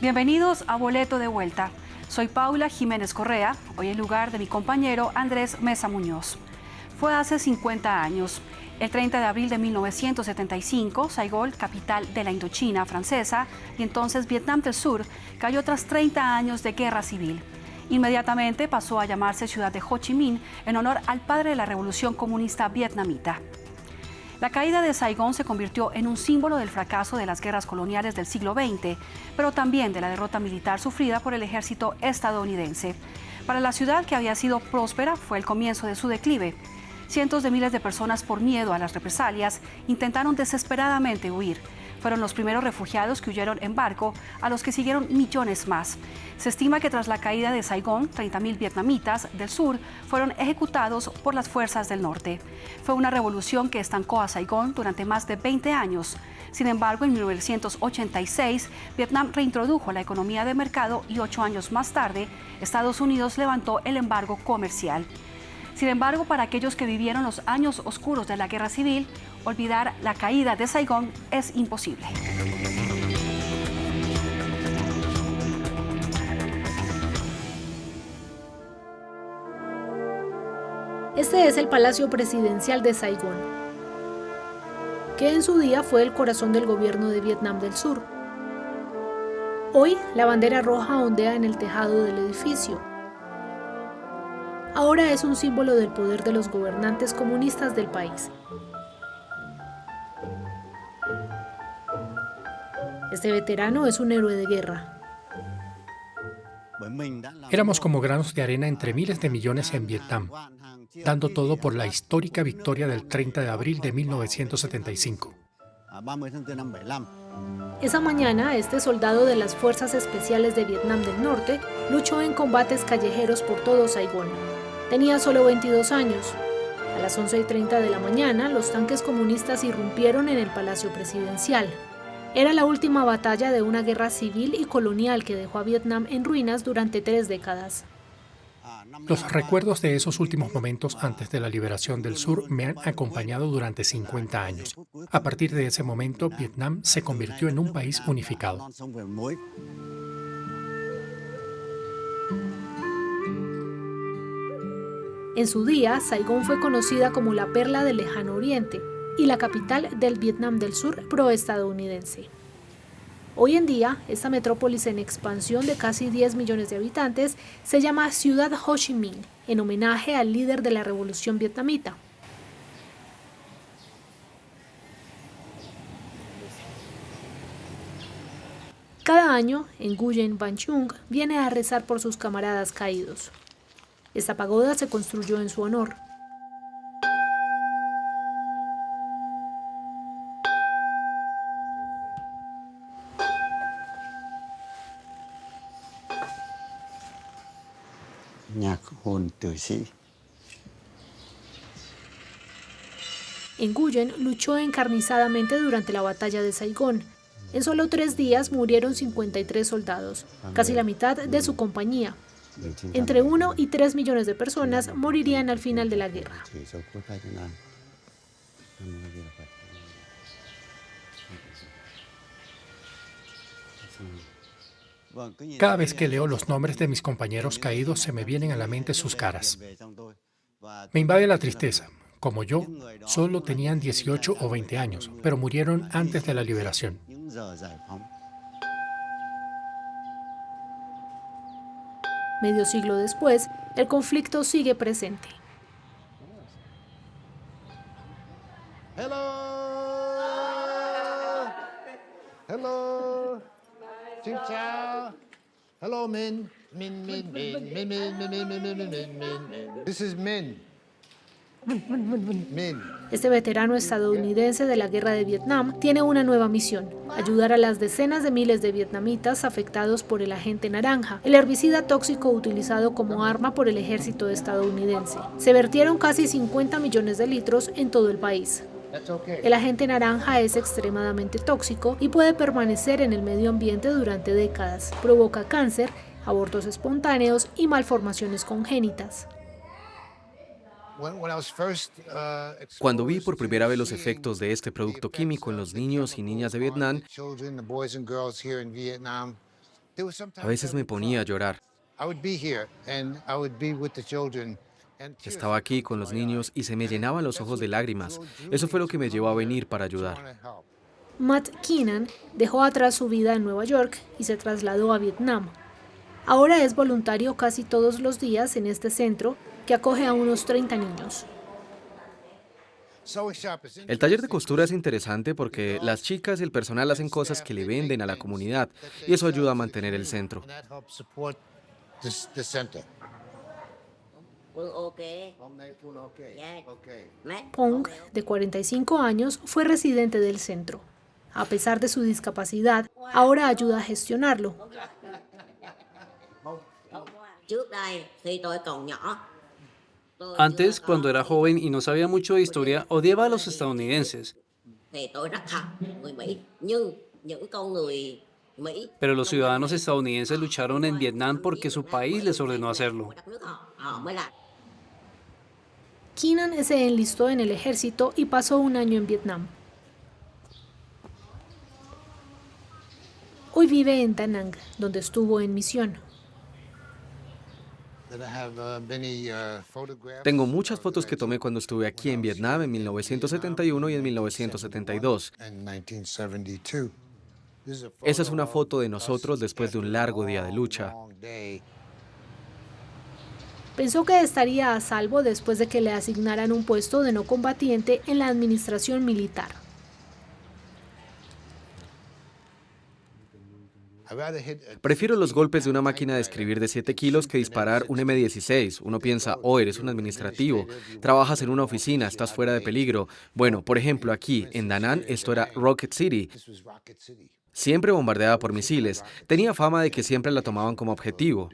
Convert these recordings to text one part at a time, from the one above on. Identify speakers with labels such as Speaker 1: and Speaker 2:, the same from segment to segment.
Speaker 1: Bienvenidos a Boleto de Vuelta. Soy Paula Jiménez Correa, hoy en lugar de mi compañero Andrés Mesa Muñoz. Fue hace 50 años. El 30 de abril de 1975, Saigón, capital de la Indochina francesa y entonces Vietnam del Sur, cayó tras 30 años de guerra civil. Inmediatamente pasó a llamarse ciudad de Ho Chi Minh en honor al padre de la revolución comunista vietnamita. La caída de Saigón se convirtió en un símbolo del fracaso de las guerras coloniales del siglo XX, pero también de la derrota militar sufrida por el ejército estadounidense. Para la ciudad, que había sido próspera, fue el comienzo de su declive. Cientos de miles de personas, por miedo a las represalias, intentaron desesperadamente huir. Fueron los primeros refugiados que huyeron en barco, a los que siguieron millones más. Se estima que tras la caída de Saigón, 30.000 vietnamitas del sur fueron ejecutados por las fuerzas del norte. Fue una revolución que estancó a Saigón durante más de 20 años. Sin embargo, en 1986, Vietnam reintrodujo la economía de mercado y 8 años más tarde, Estados Unidos levantó el embargo comercial. Sin embargo, para aquellos que vivieron los años oscuros de la guerra civil, olvidar la caída de Saigón es imposible.
Speaker 2: Este es el Palacio Presidencial de Saigón, que en su día fue el corazón del gobierno de Vietnam del Sur. Hoy, la bandera roja ondea en el tejado del edificio. Ahora es un símbolo del poder de los gobernantes comunistas del país. Este veterano es un héroe de guerra.
Speaker 3: Éramos como granos de arena entre miles de millones en Vietnam, dando todo por la histórica victoria del 30 de abril de 1975.
Speaker 2: Esa mañana, este soldado de las Fuerzas Especiales de Vietnam del Norte luchó en combates callejeros por todo Saigón. Tenía solo 22 años. A las 11:30 de la mañana, los tanques comunistas irrumpieron en el Palacio Presidencial. Era la última batalla de una guerra civil y colonial que dejó a Vietnam en ruinas durante 3 décadas.
Speaker 3: Los recuerdos de esos últimos momentos antes de la liberación del sur me han acompañado durante 50 años. A partir de ese momento, Vietnam se convirtió en un país unificado.
Speaker 2: En su día, Saigón fue conocida como la perla del lejano oriente y la capital del Vietnam del Sur proestadounidense. Hoy en día, esta metrópolis en expansión de casi 10 millones de habitantes se llama Ciudad Ho Chi Minh, en homenaje al líder de la revolución vietnamita. Cada año, Nguyen Van Chung viene a rezar por sus camaradas caídos. Esta pagoda se construyó en su honor. Nguyen luchó encarnizadamente durante la batalla de Saigón. En solo 3 días murieron 53 soldados, casi la mitad de su compañía. Entre 1 y 3 millones de personas morirían al final de la guerra.
Speaker 3: Cada vez que leo los nombres de mis compañeros caídos, se me vienen a la mente sus caras. Me invade la tristeza. Como yo, solo tenían 18 o 20 años, pero murieron antes de la liberación.
Speaker 2: Medio siglo después, el conflicto sigue presente.
Speaker 4: Hello. Xin chào. Hello, Min. Min. This is Min. Min.
Speaker 2: Este veterano estadounidense de la guerra de Vietnam tiene una nueva misión: ayudar a las decenas de miles de vietnamitas afectados por el agente naranja, el herbicida tóxico utilizado como arma por el ejército estadounidense. Se vertieron casi 50 millones de litros en todo el país. El agente naranja es extremadamente tóxico y puede permanecer en el medio ambiente durante décadas. Provoca cáncer, abortos espontáneos y malformaciones congénitas.
Speaker 5: Cuando vi por primera vez los efectos de este producto químico en los niños y niñas de Vietnam, A veces me ponía a llorar. Estaba aquí con los niños y se me llenaban los ojos de lágrimas. Eso fue lo que me llevó a venir para ayudar.
Speaker 2: Matt Keenan dejó atrás su vida en Nueva York y se trasladó a Vietnam. Ahora es voluntario casi todos los días en este centro que acoge a unos 30 niños.
Speaker 5: El taller de costura es interesante porque las chicas y el personal hacen cosas que le venden a la comunidad y eso ayuda a mantener el centro.
Speaker 2: Pong, de 45 años, fue residente del centro. A pesar de su discapacidad, ahora ayuda a gestionarlo.
Speaker 6: Antes, cuando era joven y no sabía mucho de historia, odiaba a los estadounidenses. Pero los ciudadanos estadounidenses lucharon en Vietnam porque su país les ordenó hacerlo.
Speaker 2: Keenan se enlistó en el ejército y pasó un año en Vietnam. Hoy vive en Da Nang, donde estuvo en misión.
Speaker 5: Tengo muchas fotos que tomé cuando estuve aquí en Vietnam en 1971 y en 1972. Esa es una foto de nosotros después de un largo día de lucha.
Speaker 2: Pensó que estaría a salvo después de que le asignaran un puesto de no combatiente en la administración militar.
Speaker 5: Prefiero los golpes de una máquina de escribir de 7 kilos que disparar un M16. Uno piensa, oh, eres un administrativo, trabajas en una oficina, estás fuera de peligro. Bueno, por ejemplo, aquí, en Da Nang, esto era Rocket City. Siempre bombardeada por misiles. Tenía fama de que siempre la tomaban como objetivo.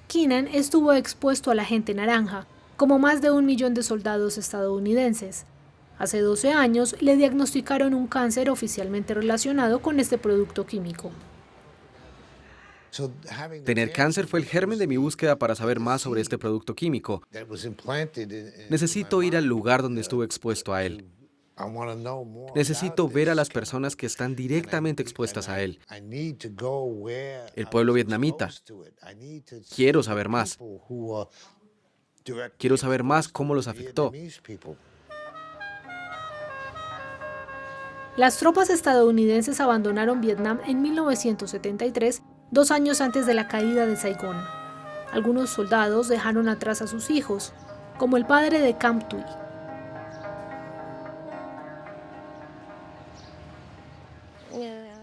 Speaker 2: Keenan estuvo expuesto a la gente naranja, como más de 1 millón de soldados estadounidenses. Hace 12 años le diagnosticaron un cáncer oficialmente relacionado con este producto químico.
Speaker 5: Tener cáncer fue el germen de mi búsqueda para saber más sobre este producto químico. Necesito ir al lugar donde estuve expuesto a él. Necesito ver a las personas que están directamente expuestas a él. El pueblo vietnamita. Quiero saber más. Quiero saber más cómo los afectó.
Speaker 2: Las tropas estadounidenses abandonaron Vietnam en 1973, 2 años antes de la caída de Saigón. Algunos soldados dejaron atrás a sus hijos, como el padre de Cam Thuy.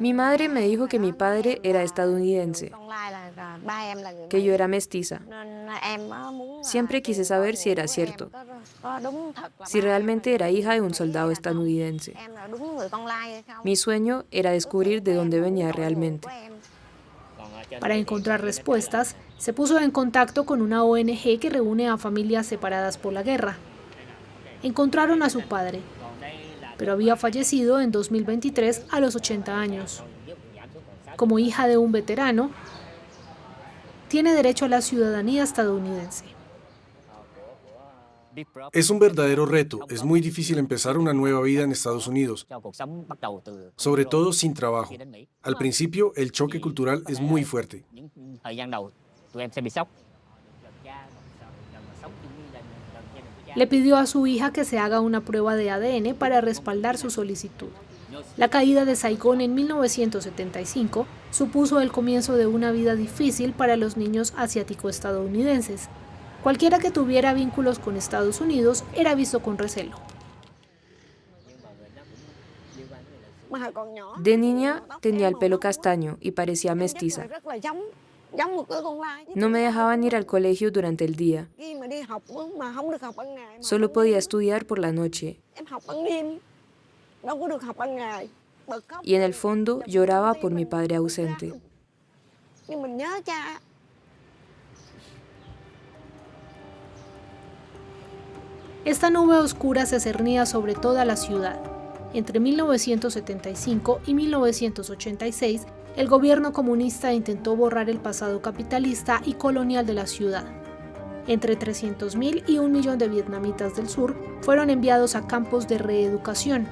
Speaker 7: Mi madre me dijo que mi padre era estadounidense, que yo era mestiza. Siempre quise saber si era cierto, si realmente era hija de un soldado estadounidense. Mi sueño era descubrir de dónde venía realmente.
Speaker 2: Para encontrar respuestas, se puso en contacto con una ONG que reúne a familias separadas por la guerra. Encontraron a su padre, pero había fallecido en 2023 a los 80 años. Como hija de un veterano, tiene derecho a la ciudadanía estadounidense.
Speaker 8: Es un verdadero reto. Es muy difícil empezar una nueva vida en Estados Unidos, sobre todo sin trabajo. Al principio, el choque cultural es muy fuerte.
Speaker 2: Le pidió a su hija que se haga una prueba de ADN para respaldar su solicitud. La caída de Saigón en 1975 supuso el comienzo de una vida difícil para los niños asiático-estadounidenses. Cualquiera que tuviera vínculos con Estados Unidos era visto con recelo.
Speaker 7: De niña tenía el pelo castaño y parecía mestiza. No me dejaban ir al colegio durante el día. Solo podía estudiar por la noche. Y en el fondo lloraba por mi padre ausente.
Speaker 2: Esta nube oscura se cernía sobre toda la ciudad. Entre 1975 y 1986, el gobierno comunista intentó borrar el pasado capitalista y colonial de la ciudad. Entre 300.000 y 1 millón de vietnamitas del sur fueron enviados a campos de reeducación.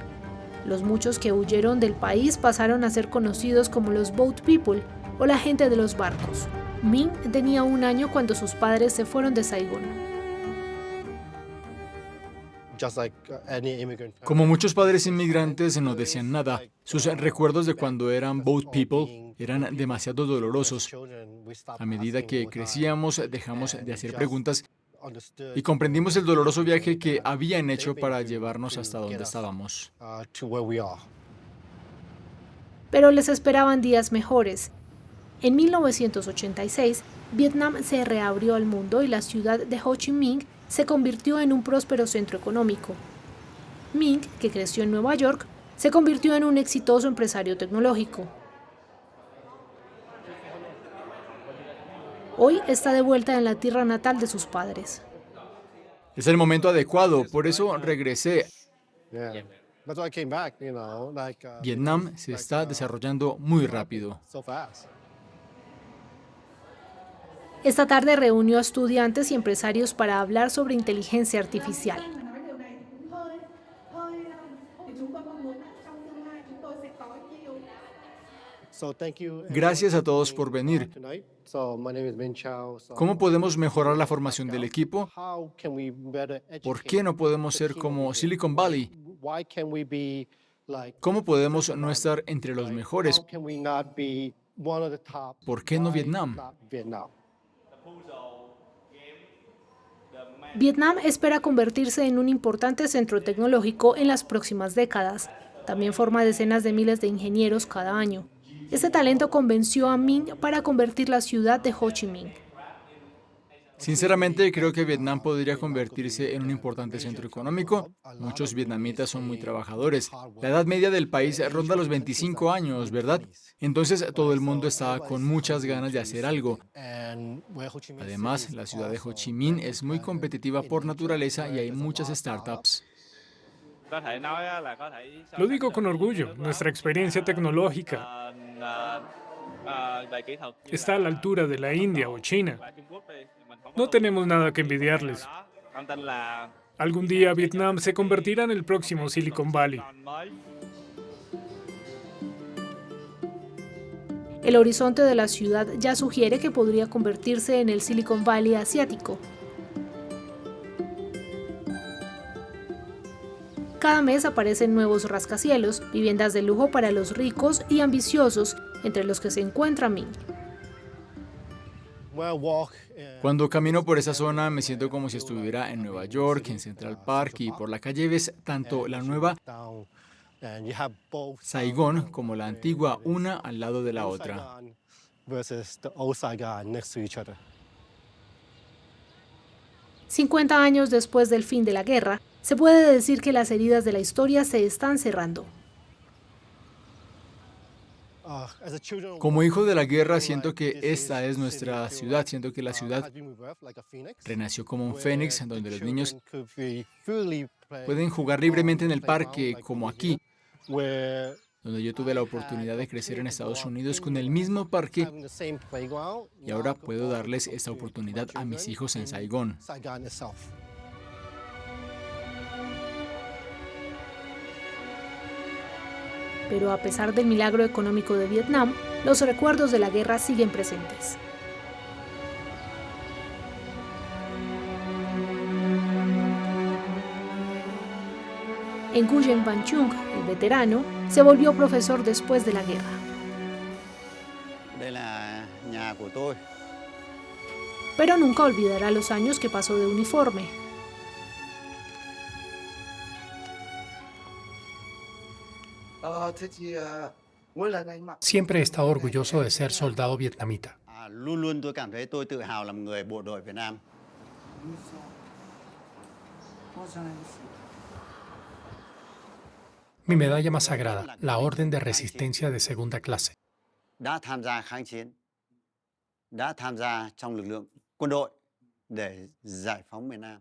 Speaker 2: Los muchos que huyeron del país pasaron a ser conocidos como los Boat People o la gente de los barcos. Minh tenía 1 año cuando sus padres se fueron de Saigón.
Speaker 9: Como muchos padres inmigrantes no decían nada, sus recuerdos de cuando eran boat people eran demasiado dolorosos. A medida que crecíamos, dejamos de hacer preguntas y comprendimos el doloroso viaje que habían hecho para llevarnos hasta donde estábamos.
Speaker 2: Pero les esperaban días mejores. En 1986, Vietnam se reabrió al mundo y la ciudad de Ho Chi Minh se convirtió en un próspero centro económico. Minh, que creció en Nueva York, se convirtió en un exitoso empresario tecnológico. Hoy está de vuelta en la tierra natal de sus padres.
Speaker 9: Es el momento adecuado, por eso regresé. Vietnam se está desarrollando muy rápido.
Speaker 2: Esta tarde reunió a estudiantes y empresarios para hablar sobre inteligencia artificial.
Speaker 9: Gracias a todos por venir. ¿Cómo podemos mejorar la formación del equipo? ¿Por qué no podemos ser como Silicon Valley? ¿Cómo podemos no estar entre los mejores? ¿Por qué no Vietnam?
Speaker 2: Vietnam espera convertirse en un importante centro tecnológico en las próximas décadas. También forma decenas de miles de ingenieros cada año. Este talento convenció a Minh para convertir la ciudad de Ho Chi Minh.
Speaker 9: Sinceramente, creo que Vietnam podría convertirse en un importante centro económico. Muchos vietnamitas son muy trabajadores. La edad media del país ronda los 25 años, ¿verdad? Entonces, todo el mundo está con muchas ganas de hacer algo. Además, la ciudad de Ho Chi Minh es muy competitiva por naturaleza y hay muchas startups.
Speaker 10: Lo digo con orgullo, nuestra experiencia tecnológica está a la altura de la India o China. No tenemos nada que envidiarles. Algún día Vietnam se convertirá en el próximo Silicon Valley.
Speaker 2: El horizonte de la ciudad ya sugiere que podría convertirse en el Silicon Valley asiático. Cada mes aparecen nuevos rascacielos, viviendas de lujo para los ricos y ambiciosos, entre los que se encuentra Minh.
Speaker 9: Cuando camino por esa zona me siento como si estuviera en Nueva York, en Central Park, y por la calle ves tanto la nueva Saigón como la antigua, una al lado de la otra.
Speaker 2: 50 años después del fin de la guerra, se puede decir que las heridas de la historia se están cerrando.
Speaker 9: Como hijo de la guerra, siento que esta es nuestra ciudad. Siento que la ciudad renació como un fénix, donde los niños pueden jugar libremente en el parque, como aquí, donde yo tuve la oportunidad de crecer en Estados Unidos con el mismo parque, y ahora puedo darles esta oportunidad a mis hijos en Saigón.
Speaker 2: Pero a pesar del milagro económico de Vietnam, los recuerdos de la guerra siguen presentes. En Nguyen Van Chung, el veterano, se volvió profesor después de la guerra. Pero nunca olvidará los años que pasó de uniforme.
Speaker 3: Siempre he estado orgulloso de ser soldado vietnamita. Mi medalla más sagrada, la Orden de Resistencia de segunda clase.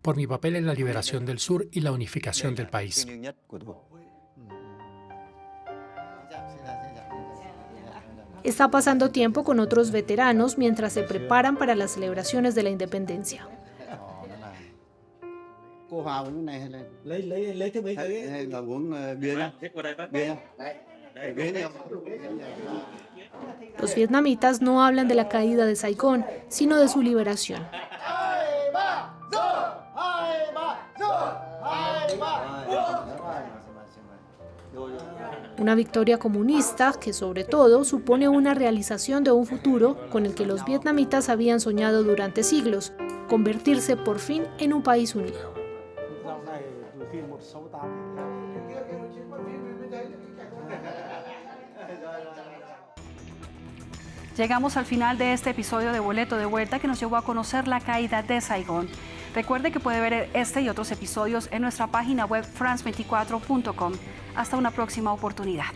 Speaker 3: Por mi papel en la liberación del sur y la unificación del país.
Speaker 2: Está pasando tiempo con otros veteranos mientras se preparan para las celebraciones de la independencia. Los vietnamitas no hablan de la caída de Saigón, sino de su liberación. Una victoria comunista que sobre todo supone una realización de un futuro con el que los vietnamitas habían soñado durante siglos, convertirse por fin en un país unido.
Speaker 1: Llegamos al final de este episodio de Boleto de Vuelta que nos llevó a conocer la caída de Saigón. Recuerde que puede ver este y otros episodios en nuestra página web france24.com. Hasta una próxima oportunidad.